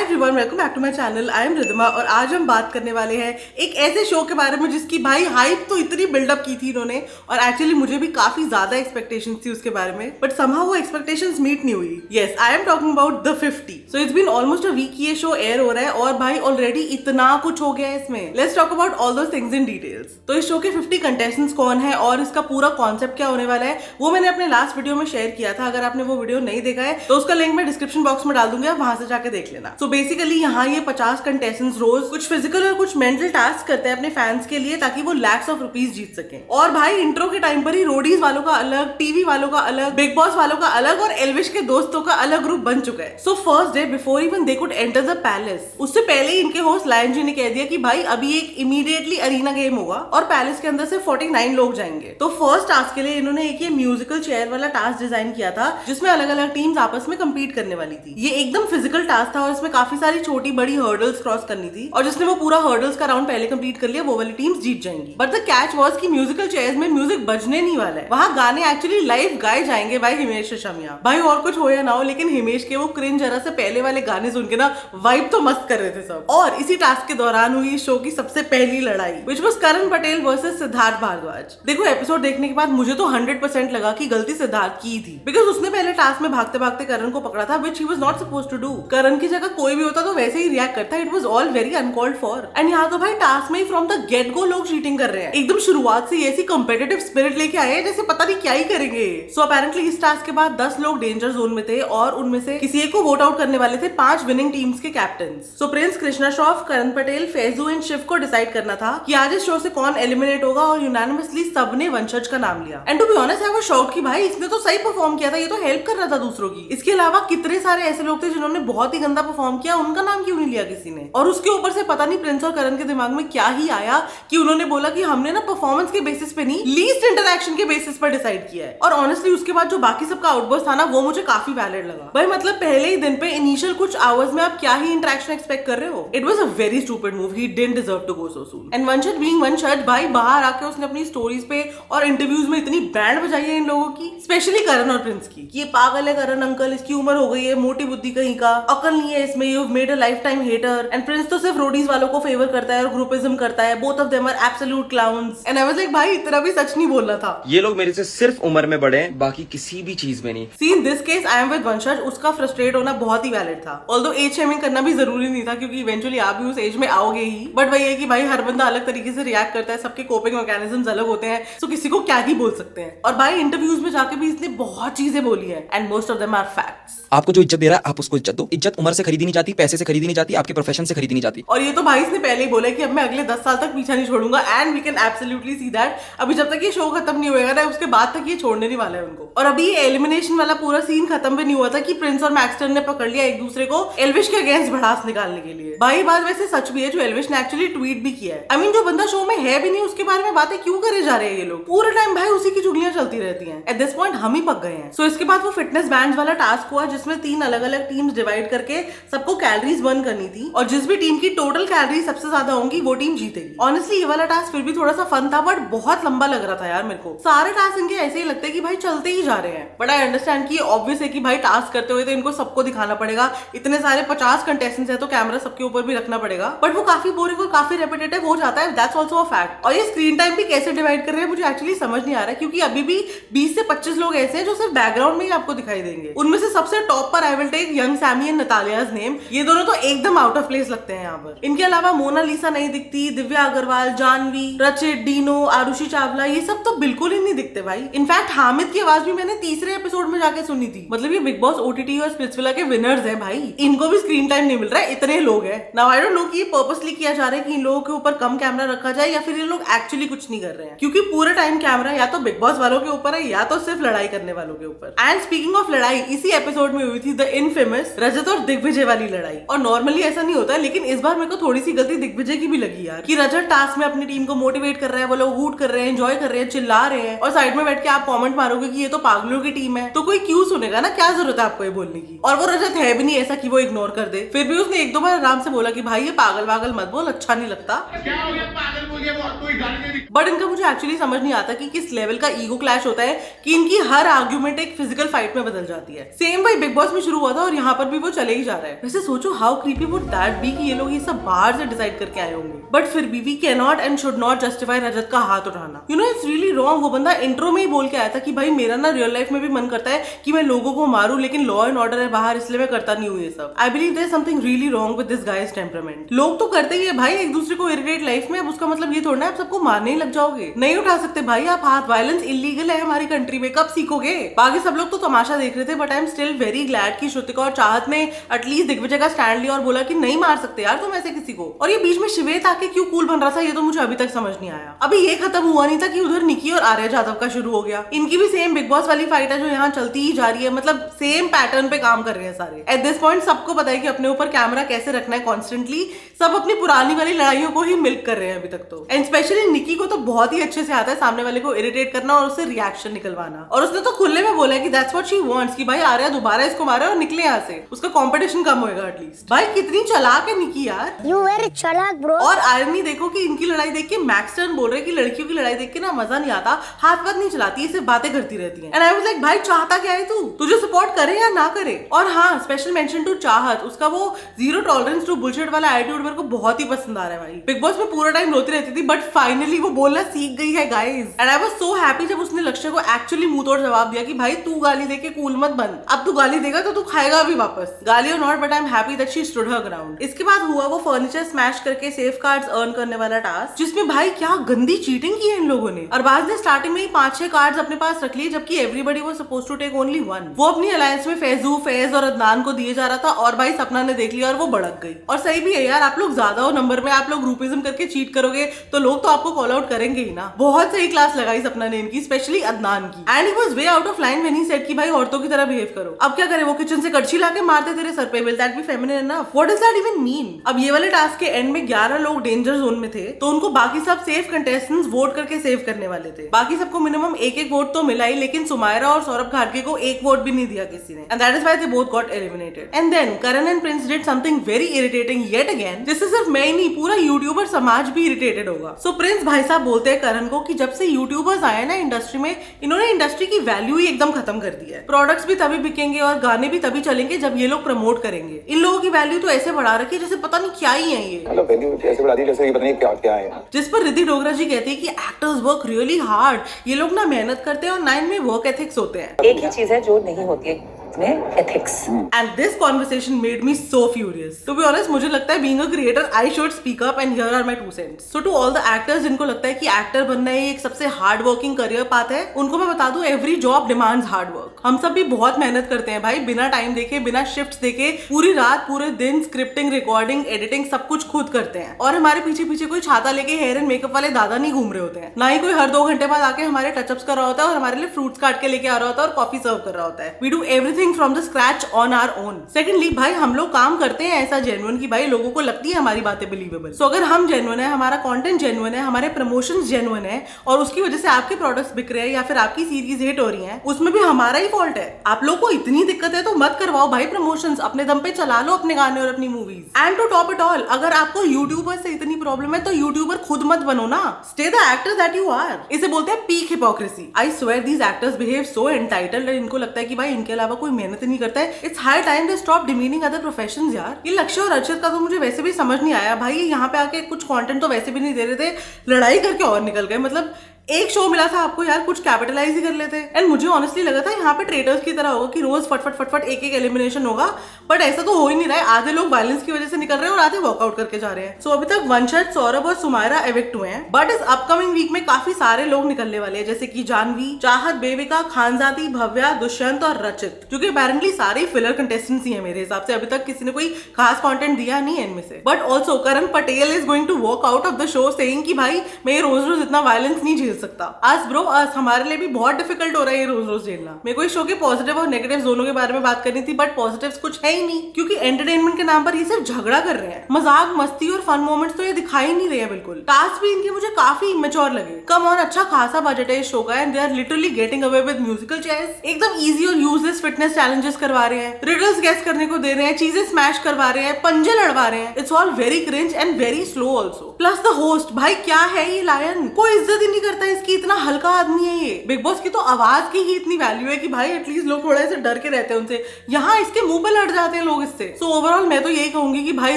Hi everyone, welcome back to my channel. I am Riddhima और आज हम बात करने वाले हैं एक ऐसे शो के बारे में जिसकी भाई हाइप तो इतनी बिल्डअप की थी इन्होंने, और एक्चुअली मुझे भी काफी ज्यादा एक्सपेक्टेशंस थी उसके बारे में, बट समहाउ वो एक्सपेक्टेशंस मीट नहीं हुई। Yes, I am talking about the 50। So it's been almost a week ये शो एयर हो रहा है और भाई ऑलरेडी इतना कुछ हो गया है इसमें। Let's talk about all those things in details. तो इस शो के 50 कंटेस्टेंट्स कौन है और इसका पूरा कॉन्सेप्ट क्या होने वाला है वो मैंने अपने लास्ट वीडियो में शेयर किया था। अगर आपने वो वीडियो नहीं देखा है तो उसका लिंक मैं डिस्क्रिप्शन बॉक्स में डाल दूंगी, आप वहां से जाके देख लेना। सो बेसिकली यहाँ ये 50 कंटेस्टेंट्स रोज कुछ फिजिकल और कुछ मेंटल टास्क करते हैं अपने फैंस के लिए ताकि वो लैक्स ऑफ रुपीज जीत सके। और भाई इंट्रो के टाइम पर ही रोडीज वालों का अलग, टीवी वालों का अलग, बिग बॉस वालों का अलग और एल्विश के दोस्तों का अलग ग्रुप बन चुका है। So first day before even they could enter the palace, उससे पहले ही इनके होस्ट लायन जी ने कह दिया कि भाई अभी एक इमीडिएटली अरीना गेम होगा और पैलेस के अंदर से 49 लोग जाएंगे। तो फर्स्ट टास्क के लिए इन्होंने एक ये म्यूजिकल चेयर वाला टास्क डिजाइन किया था जिसमें अलग अलग टीम्स आपस में कम्पीट करने वाली थी। ये एकदम फिजिकल टास्क था और इसमें काफी सारी छोटी बड़ी हर्डल्स क्रॉस करनी थी और जिसने वो पूरा हर्डल्स का राउंड पहले कंप्लीट कर लिया वो वाली टीम्स जीत जाएंगी। बट द कैच वाज कि म्यूजिकल चेयर्स में म्यूजिक बजने नहीं वाला है, वहां गाने एक्चुअली लाइव गाए जाएंगे भाई हिमेश रेशमिया। भाई और कुछ हो या ना हो लेकिन हिमेश के वो क्रिंज जरा से पहले वाले गाने सुन के ना वाइब तो मस्त कर रहे थे सब। और इसी टास्क के दौरान हुई शो की सबसे पहली लड़ाई which was Karan Patel versus Siddharth Bharadwaj. देखो एपिसोड देखने के बाद मुझे तो 100% लगा कि गलती सिद्धार्थ की थी, बिकॉज उसने पहले टास्क में भागते भागते करण को पकड़ा था which he was not supposed to do. Karan की जगह कोई भी होता तो वैसे ही रिएक्ट करता। It was all very uncalled for. And यहाँ तो भाई टास्क में ही फ्रॉम द गेट गो लोग चीटिंग कर रहे हैं, एकदम शुरुआत से ऐसी कंपेटिटिव स्पिरिट लेके आए हैं जैसे पता नहीं क्या ही करेंगे। सो अपेरेंटली इस टास्क के बाद 10 लोग डेंजर जोन में थे और उनमें से किसी एक को वोट आउट करने वाले थे 5 विनिंग टीम्स के captain. So Prince Krishna Shroff, Karan Patel, Faizu and Shiv को डिसाइड करना था कि आज इस शो से कौन एलिमिनेट होगा और यूनानिमसली सबने वंशज का नाम लिया। And to be honest I was shocked कि भाई इसने तो सही परफॉर्म किया था, ये तो हेल्प कर रहा था दूसरों की। इसके अलावा कितने सारे ऐसे लोग थे जिन्होंने बहुत ही गंदा परफॉर्म किया, उनका नाम क्यों नहीं लिया किसी ने। और उसके ऊपर से पता नहीं प्रिंस और करण के दिमाग में क्या ही आया कि उन्होंने बोला कि हमने ना परफॉर्मेंस के बेसिस पे नहीं, लीस्ट इंटरैक्शन के बेसिस पर डिसाइड किया है। और ऑनेस्टली उसके बाद जो बाकी सबका आउटबर्स्ट था ना वो मुझे काफी वैलिड लगा। भाई मतलब पहले ही दिन पे इनिशियल कुछ आवर्स में आप क्या ही इंटरैक्शन एक्सपेक्ट कर रहे हो। It was a very stupid move, he didn't deserve to go so soon. And Vanshaj being Vanshaj, भाई बाहर आके उसने अपनी स्टोरीज पे और इंटरव्यूज में इतनी बैंड बजाई है इन लोगों की, स्पेशली करण और प्रिंस की। ये पागल है करण अंकल, इसकी उम्र हो गई है, मोटी बुद्धि कहीं का, अकल नहीं है इसमें, you have made a lifetime hater. And Prince तो सिर्फ रोडीज वालों को फेवर करता है और ग्रुपिज्म करता है। Both of them are absolute clowns. And I was like भाई इतना भी सच नहीं बोलना था। ये लोग मेरे से सिर्फ उम्र में बड़े हैं, बाकी किसी भी चीज में नहीं। See in this case I am with Vanshaj, उसका फ्रस्ट्रेट होना बहुत ही वैलिड था। ऑल्दो एज शेमिंग करना भी जरूरी नहीं था क्योंकि इवेंचुअली आप भी उस एज में आओगे ही। बट वही है कि भाई हर बंदा अलग तरीके से रिएक्ट करता है, सबके कोपिंग मैकेनिज्म्स अलग होते हैं, तो किसी को क्या ही बोल सकते हैं। और भाई इंटरव्यूज में जाके भी इसने बहुत चीजें बोली है and most of them are facts. आपको जो इज्जत दे रहा है आप उसको इज्जत दो। इज्जत उम्र से खरीदी नहीं जाती, पैसे से खरीदी नहीं जाती, आपके प्रोफेशन से खरीदी नहीं जाती। और ये तो भाई इसने पहले ही बोला है कि अब मैं अगले 10 साल तक पीछा नहीं छोड़ूंगा and we can absolutely see that. अभी जब तक ये शो खत्म नहीं होएगा ना उसके बाद तक ये छोड़ने नहीं वाला है उनको। और अभी ये एलिमिनेशन वाला पूरा सीन खत्म भी नहीं हुआ था कि प्रिंस और मैक्सटन ने पकड़ लिया एक दूसरे को एल्विश के अगेंस्ट भड़ास निकालने के लिए। भाई बात वैसे सच भी है जो एल्विश ने एक्चुअली ट्वीट भी किया है। आई मीन जो बंदा शो में है भी नहीं उसके बारे में बातें क्यों करे जा रहे हैं ये लोग, पूरे टाइम भाई उसी की चुगलियां चलती रहती हैं। एट दिस पॉइंट हम ही पक गए हैं। सो इसके बाद वो फिटनेस बैंड वाला टास्क हुआ जिसमें 3 अलग अलग टीम्स डिवाइड करके सबको कैलोरीज बर्न करनी थी और जिस भी टीम की टोटल कैलोरी सबसे ज्यादा होंगी वो टीम जीतेगी। ऑनेस्टली ये वाला टास्क फिर भी थोड़ा सा फन था बट बहुत लंबा लग रहा था यार मेरे को। सारे टास्क इनके ऐसे ही लगते हैं कि भाई चलते ही जा रहे हैं। बट आई अंडरस्टैंड कि ऑब्वियस है कि भाई टास्क करते हुए तो इनको सबको दिखाना पड़ेगा, इतने सारे 50 कंटेस्टेंट्स है तो कैमरा सबके ऊपर भी रखना पड़ेगा। बट वो काफी बोरिंग और काफी रेपिटेटिव हो जाता है, दैट्स आल्सो अ फैक्ट। और ये स्क्रीन टाइम भी कैसे डिवाइड कर रहे हैं मुझे एक्चुअली समझ नहीं आ रहा है क्योंकि अभी भी 20 से 25 लोग ऐसे हैं जो सिर्फ बैकग्राउंड में ही आपको दिखाई देंगे। उनमें से सबसे टॉप पर I will take young Sammy and Natalia's name. ये दोनों तो एकदम आउट ऑफ प्लेस लगते हैं यहाँ पर। इनके अलावा मोनालिसा नहीं दिखती, दिव्या अग्रवाल, जानवी, रचित, डीनो, आरुषि चावला, ये सब तो बिल्कुल ही नहीं दिखते भाई। इनफैक्ट हामिद की आवाज भी मैंने तीसरे एपिसोड में जाके सुनी थी। मतलब ये बिग बॉस ओटीटी और स्प्लिट्सविला के विनर्स हैं भाई, इनको भी स्क्रीन टाइम नहीं मिल रहा है, इतने लोग हैं। नाउ आई डोंट नो कि ये पर्पसली किया जा रहा है कि इन लोगों के ऊपर कम कैमरा रखा जाए या फिर ये लोग एक्चुअली कुछ नहीं कर रहे हैं क्योंकि पूरे टाइम कैमरा या तो बिग बॉस वालों के ऊपर है या तो सिर्फ लड़ाई करने वालों के ऊपर। एंड स्पीकिंग ऑफ लड़ाई, इसी एपिसोड में हुई थी द इनफेमस रजत और दिग्विजय वाली लड़ाई। और नॉर्मली ऐसा नहीं होता है लेकिन इस बार मेरे को थोड़ी सी गलती दिग्विजय की भी लगी यार कि रजत टास्क में अपनी टीम को मोटिवेट कर रहा है, वो लोग हूट कर रहे हैं, एंजॉय कर रहे हैं, चिल्ला रहे हैं और साइड में बैठ के आप कमेंट मारोगे कि ये तो पागलों की टीम है, तो कोई क्यों सुनेगा ना, क्या जरूरत है आपको ये बोलने की। और वो रजत है भी नहीं ऐसा कि वो इग्नोर कर दे, फिर भी उसने 1-2 बार आराम से बोला कि भाई ये पागल वागल मत बोल, अच्छा नहीं लगता। क्या हो गया पागल बोल गया, बहुत कोई गाली दे दी। बट इनका मुझे एक्चुअली समझ नहीं आता कि किस लेवल का ईगो क्लैश होता है कि इनकी हर आर्ग्यूमेंट एक फिजिकल फाइट में बदल जाती है। सेम वही बिग बॉस में शुरू हुआ था और यहाँ पर भी वो चले ही जा रहा है। वैसे सोचो how creepy would that be कि ये लोग ये सब बाहर से डिसाइड करके आए होंगे, बट फिर भी we can not and should not justify Rajat का हाथ उठाना। You know it's really wrong. वो बंदा इंट्रो में ही बोल के आया था कि भाई मेरा ना रियल लाइफ में भी मन करता है कि मैं लोगों को मारूं, लेकिन लॉ एंड ऑर्डर है बाहर, इसलिए मैं करता नहीं हूँ ये सब। I believe there is something really wrong with this guy's temperament. लोग तो करते ही है भाई एक दूसरे को इरिटेट लाइफ में, अब उसका मतलब ये थोड़ा ना आप सबको मारने ही लग जाओगे। नहीं उठा सकते भाई आप हाथ, वायलेंस इलीगल है हमारी कंट्री में, कब सीखोगे? बाकी सब लोग तो तमाशा देख रहे थे, but I am still very glad कि श्रुतिका और चाहत ने एटलीस्ट दिग्विजय का स्टैंड लिया और बोला कि नहीं मार सकते यार तुम ऐसे किसी को। और ये बीच में श्वेत आके क्यों कूल बन रहा था ये तो मुझे अभी तक समझ नहीं आया। अभी ये खत्म हुआ नहीं था कि उधर निकी और आर्या जादव का शुरू हो गया। इनकी भी सेम बिग बॉस वाली फाइट है जो यहाँ चलती ही जा रही है, मतलब सेम पैटर्न पे काम कर रहे हैं सारे। एट दिस पॉइंट सबको पता है कि अपने ऊपर कैमरा कैसे रखना है कॉन्स्टेंटली, सब अपनी पुरानी वाली लड़ाइयों को ही मिल्क कर रहे हैं अभी तक तो। एंड स्पेशली निकी को तो बहुत ही अच्छे से आता है सामने वाले को इरिटेट करना और उससे रिएक्शन निकलवाना। और उसने तो खुले में बोला कि दैट्स व्हाट शी वांट्स कि भाई आर्या दोबारा इसको मारे और निकले यहाँ से, उसका कंपटीशन कम होएगा एटलीस्ट। भाई कितनी चालाक है निकी यार, You very चालाक ब्रो। और आयरनी देखो कि इनकी लड़ाई देख के मैक्स टर्न बोल रहे कि लड़कियों की लड़ाई देख के ना मजा नहीं आता, हाथ वाथ नहीं चलाती, सिर्फ बातें करती रहती हैं। एंड आई वाज लाइक भाई चाहता क्या है तू, तुझे सपोर्ट करे या ना करे। और हाँ स्पेशल मेंशन टू चाहत, उसका वो जीरो टॉलरेंस टू बुलशिट वाला एटीट्यूड मेरे को बहुत ही पसंद आ रहा है भाई। बिग बॉस में पूरा टाइम रोती रहती थी बट फाइनली वो बोलना सीख गई है guys. And I was so happy जब उसने लक्ष्य को एक्चुअली मुंह तोड़ जवाब दिया कि भाई तू गाली दे के कूल मत बन, अब तू गाली देगा तो तू खाएगा भी वापस, गाली और not, but I am happy that she stood her ground. इसके बाद हुआ वो फर्नीचर स्मैश करके सेफ कार्ड्स अर्न करने वाला टास्क, जिसमें भाई क्या गंदी चीटिंग की है इन लोगों ने। अरबाज ने स्टार्टिंग में ही 5-6 कार्ड्स अपने पास रख लिए जबकि everybody was supposed to take only 1। वो अपनी अलायंस में फैज और अदनान को दिए जा रहा था और भाई सपना ने देख लिया और वो भड़क गई। और सही भी है यार, आप लोग ज्यादा हो नंबर में, आप लोग ग्रुपिज्म करके चीट करोगे तो लोग तो आपको कॉल आउट करेंगे ही ना। बहुत सही क्लास लगाई सपना ने इनकी, स्पेशली अदनान की। And he was way out of line when he said कि भाई औरतों की तरह बिहेव करो। अब क्या करे, वो किचन से कड़छी लाके मारते तेरे सर पे, will that be feminine enough? What does that even mean? अब ये वाले टास्क के एंड में 11 लोग डेंजर जोन में थे तो उनको बाकी सब सेफ कंटेस्टेंट्स वोट करके सेव करने वाले थे। बाकी सबको मिनिमम एक वोट तो मिला ही, लेकिन सुमायरा और सौरभ घाटगे को एक वोट भी नहीं दिया किसी ने, and that is why they both got eliminated. And then Karan and Prince did something very irritating yet again, जिससे सिर्फ मैं ही नहीं पूरा यूट्यूबर समाज भी इरिटेटेड होगा। सो प्रिंस भाई साहब बोलते हैं करण को कि जब से यूट्यूबर्स आए ना इंडस्ट्री में, इन्होंने इंडस्ट्री की वैल्यू ही एकदम खत्म कर दिया है। प्रोडक्ट्स भी तभी बिकेंगे और गाने भी तभी चलेंगे जब ये लोग प्रमोट करेंगे। इन लोगों की वैल्यू तो ऐसे बढ़ा रखी है जैसे पता नहीं क्या ही है ये, मतलब वैल्यू ऐसे बढ़ा दी जैसे ये पता नहीं क्या क्या है। जिस पर रिद्धि डोगरा जी कहते हैं कि एक्टर्स वर्क रियली हार्ड, ये लोग ना मेहनत करते हैं और 9 में वर्क एथिक्स होते हैं। एक ही चीज है जो नहीं होती है इसमें, ethics. And this conversation made me so furious. To be honest, मुझे लगता है being a creator, I should speak up and here are my 2 cents. So to all the actors जिनको लगता है कि एक्टर बनना ही एक सबसे हार्ड वर्किंग करियर पाथ है, उनको मैं बता दूं every job demands hard work. हम सब भी बहुत मेहनत करते हैं भाई, बिना टाइम देखे, बिना शिफ्ट्स देखे, पूरी रात पूरे दिन स्क्रिप्टिंग, रिकॉर्डिंग, एडिटिंग सब कुछ खुद करते हैं। और हमारे पीछे पीछे कोई छाता लेके हेयर एंड मेकअप वाले दादा नहीं घूम रहे होते हैं, ना ही कोई हर 2 घंटे बाद आके हमारे टचअप्स कर रहा होता है और हमारे लिए फ्रूट्स काट के लेके आ रहा होता है और कॉफी सर्व कर रहा होता है। We do everything from the scratch on our own. Secondly, भाई हम लोग काम करते हैं ऐसा जेन्युइन कि भाई लोगों को लगती है हमारी बातें बिलीवेबल। सो अगर हम जेन्युइन है, हमारा कंटेंट जेन्युइन है, हमारे प्रमोशंस जेन्युइन है और उसकी वजह से आपके प्रोडक्ट्स बिक रहे हैं या फिर आपकी सीरीज हिट हो रही हैं, उसमें भी हमारा ही फॉल्ट है। आप लोग को इतनी दिक्कत है तो मत करवाओ भाई प्रमोशंस, अपने दम पे चला लो अपने गाने और अपनी movies. And to top it all, अगर आपको यूट्यूबर से इतनी प्रॉब्लम है तो यूट्यूबर खुद मत बनो ना, stay the actor that you are. इसे बोलते हैं peak hypocrisy. I swear these actors behave so entitled, इनको लगता है कि भाई इनके अलावा कोई मेहनत नहीं करता है। It's high time they stop demeaning other professions यार। ये लक्ष्य और अर्चित का तो मुझे वैसे भी समझ नहीं आया भाई, यहाँ पे आके कुछ कंटेंट तो वैसे भी नहीं दे रहे थे, लड़ाई करके और निकल गए। मतलब एक शो मिला था आपको यार, कुछ कैपिटलाइज ही कर लेते। एंड मुझे ऑनेस्टली लगा था यहाँ पे ट्रेडर्स की तरह होगा कि रोज फटफट एक एलिमिनेशन होगा, बट ऐसा तो हो ही नहीं रहा है। आधे लोग वायलेंस की वजह से निकल रहे हैं और आधे वॉकआउट करके जा रहे हैं। सो अभी तक वंशज, सौरभ और सुमायरा एविक्ट हुए हैं, बट इस अपकमिंग वीक में काफी सारे लोग निकलने वाले हैं, जैसे कि जानवी, चाहत, बेबिका, खानजादी, भव्या, दुष्यंत और रचित, जो कि अपेरेंटली सारे फिलर कंटेस्टेंट्स ही है मेरे हिसाब से। अभी तक किसी ने कोई खास कंटेंट दिया नहीं है इनमें से। But also Karan Patel is going to walk out of the show saying कि भाई मैं रोज इतना वायलेंस नहीं झेल सकता। आज ब्रो हमारे लिए भी बहुत डिफिकल्ट हो रहा है ये रोज झेलना। मेरे को इस शो के पॉजिटिव और नेगेटिव दोनों के बारे में बात करनी थी, बट पॉजिटिव्स कुछ है ही नहीं, क्योंकि एंटरटेनमेंट के नाम पर ये सिर्फ झगड़ा कर रहे हैं। मजाक, मस्ती और फन मोमेंट्स तो ये दिखाई नहीं रहे हैं बिल्कुल। टास्क भी इनके मुझे काफी इमेच्योर लगे। कम ऑन, अच्छा खासा बजट है इस शो का and they are literally getting away with musical chairs. एकदम इजी और यूजलेस फिटनेस चैलेंजेस करवा रहे हैं, रिडल्स गेस करने को दे रहे हैं, चीजें स्मैश करवा रहे हैं, पंजे लड़वा रहे हैं। It's all very cringe and very slow also. Plus the host, भाई क्या है ये लायन, कोई इज्जत ही नहीं करता रहता है इसकी, इतना हल्का आदमी है ये। बिग बॉस की तो आवाज की ही इतनी वैल्यू है कि भाई एटलीस्ट लोग थोड़ा से डर के रहते हैं उनसे, यहाँ इसके मुंह पे लड़ जाते हैं लोग इससे। सो ओवरऑल मैं तो यही कहूंगी कि भाई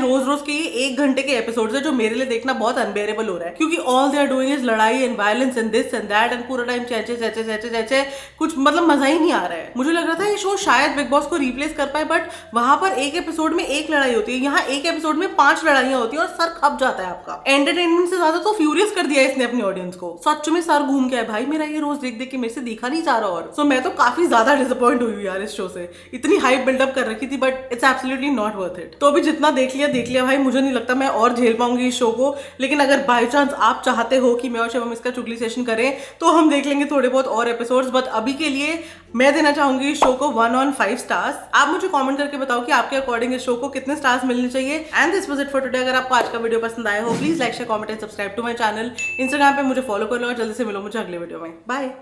रोज रोज के ये 1 घंटे के एपिसोड है जो मेरे लिए देखना बहुत अनबेरेबल हो रहा है, क्योंकि all they are doing is लड़ाई and violence and this and that and पूरा टाइम चैचे चैचे चैचे चैचे, कुछ मतलब मजा ही नहीं आ रहा है। मुझे लग रहा था ये शो शायद बिग बॉस को रिप्लेस कर पाए, बट वहां पर एक एपिसोड में 1 लड़ाई होती है, यहाँ एक एपिसोड में 5 लड़ाइयां होती है और सर खप जाता है आपका। एंटरटेनमेंट से ज्यादा तो फ्यूरियस कर दिया इसने अपनी ऑडियंस को, सच में सर घूम गया है भाई मेरा ये रोज देख देख के, मेरे से देखा नहीं जा रहा। और सो मैं तो काफी ज्यादा डिसअपॉइंट हुई यार इस शो से, इतनी हाइप बिल्डअप कर रखी थी but it's absolutely not worth it. तो अभी जितना देख लिया भाई, मुझे नहीं लगता मैं और झेल पाऊंगी इस शो को, लेकिन अगर बाय चांस आप चाहते हो कि मैं और शिवम इसका चुगली सेशन करें तो हम देख लेंगे थोड़े बहुत और एपिसोड्स, बट अभी के लिए मैं देना चाहूंगी इस शो को 1 on 5 स्टार्स। आप मुझे कमेंट करके बताओ कि आपके अकॉर्डिंग इस शो को कितने स्टार्स मिलने चाहिए। And this was it for today. अगर आपको आज का वीडियो पसंद आया हो please like share comment and subscribe to my channel. Instagram पे मुझे फॉलो कर लो और जल्दी से मिलो मुझे अगले वीडियो में। बाय।